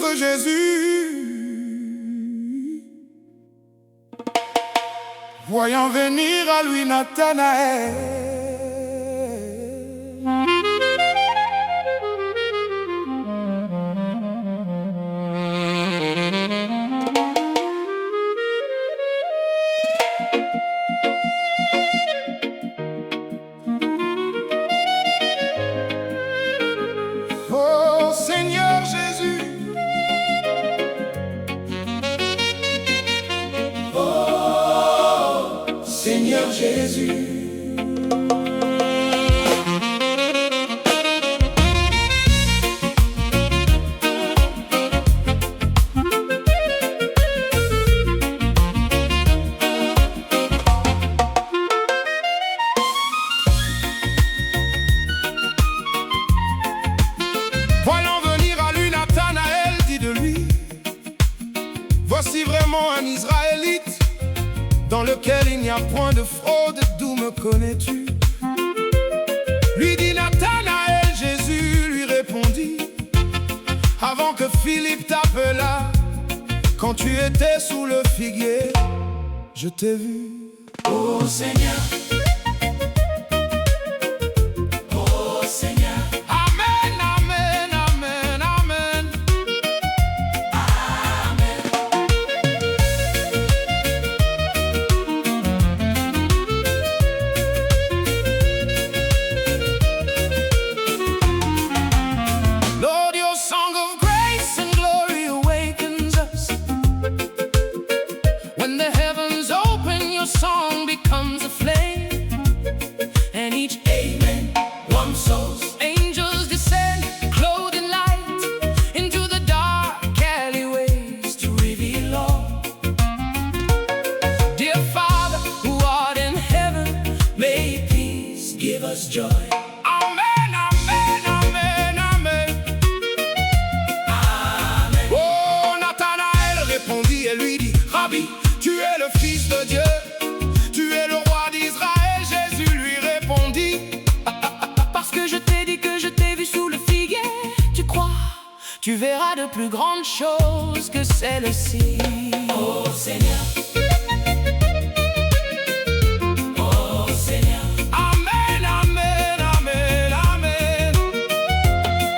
suivre Jésus. Voyant venir à lui Nathanaël, oh Seigneur Jésus, oh Seigneur Jésus. Voyant venir à lui Nathanaël, dit de lui: voici vraiment un Israélite, dans lequel il n'y a point de fraude. D'où me connais-tu? Lui dit Nathanaël. Jésus lui répondit: avant que Philippe t'appelât, quand tu étais sous le figuier, je t'ai vu. Ô Seigneur, ô Seigneur, Amen, amen, amen, amen. Amen. Lord, your song of grace and glory awakens us. When the heavens open, your song becomes a flame, and each Amen. Warm souls, angels descend, clothed in light, into the dark alleyways to reveal all. Dear Father, who art in heaven, may peace give us joy. amen, amen, amen, amen. Amen. Oh, Nathanaël répondit et lui dit: Rabbi, tu es le Fils de Dieu, tu es le roi d'Israël. Jésus lui répondit: parce que je t'ai dit que je t'ai vu sous le figuier, tu crois? Tu verras de plus grandes choses que celles-ci. Ô Seigneur, ô Seigneur, Amen, amen, amen, amen.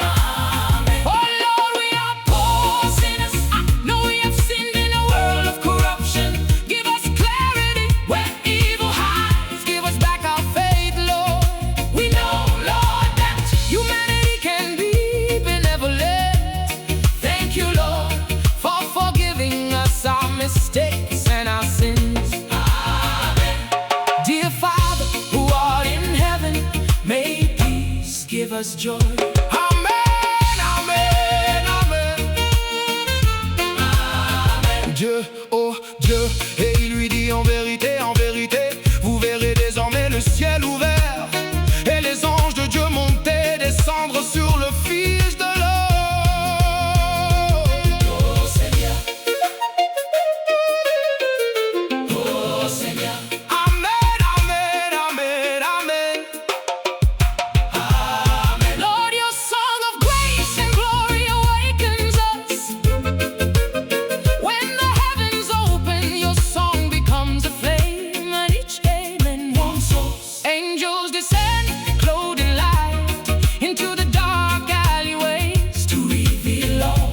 Amen. Oh Lord, we are poor sinners. I know we have sinned in a world of corruption. Give us clarity where evil hides. Give us back our faith, Lord. We know, Lord, that humanity can be benevolent. Thank you, Lord, for forgiving us our mistakes and our sins. Amen. Dear Father, who art in heaven, may peace give us joy. Amen, amen, amen. Amen. Dieu, oh Dieu, et il lui dit: en vérité, vous verrez désormais le ciel ouvert et les anges de Dieu monter, descendre sur le Fils de l'homme. Ô Seigneur, ô Seigneur, Amen, amen, amen, amen. Amen. Lord, your song of grace and glory awakens us. When the heavens open, your song becomes a flame, and each amen Warm souls, angels descend, clothed in light, into the dark alleyways to reveal all.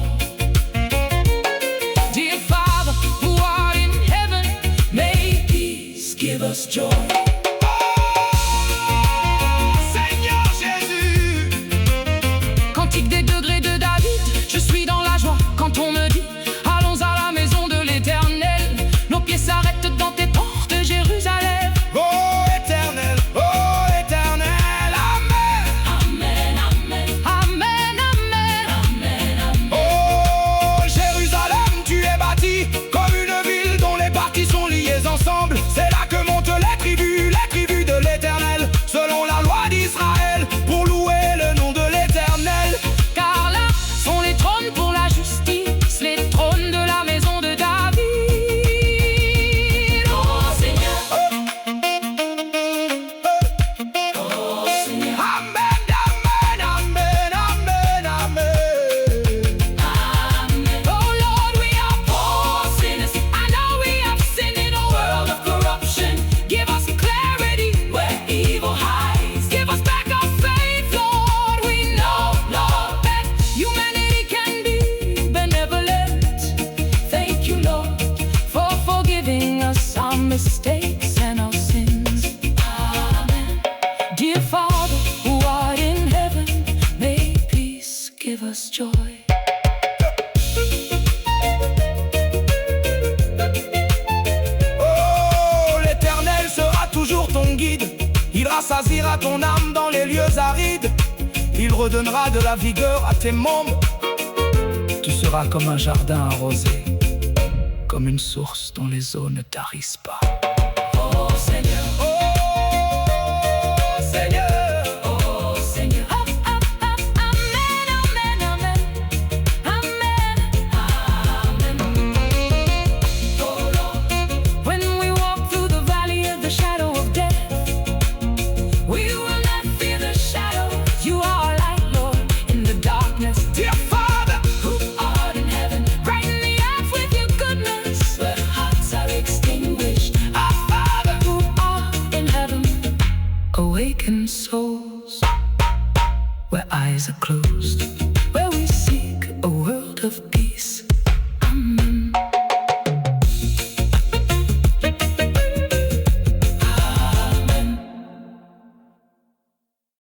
Dear Father, who art in heaven, May peace give us joy. Seigneur Jésus. Cantique des degrés de David, je suis dans la joie quand on me dit: allons à la maison de l'Éternel. Nos pieds s'arrêtent dans tes portes, Jérusalem. Oh éternel, Il rassasiera ton âme dans les lieux arides. Il redonnera de la vigueur à tes membres. Tu seras comme un jardin arrosé, comme une source dont les eaux ne tarissent pas. Oh Seigneur, Oh Seigneur, oh Seigneur. Amen, amen, amen, amen. Oh Lord, When we walk through the valley of the shadow of death, we will not fear the shadow. you are our light, Lord, in the darkness. dear Father, Who art in heaven, Brighten the earth with your goodness. where hearts are extinguished. our Father, Who art in heaven, awaken souls where eyes are closed, where we seek a world of peace.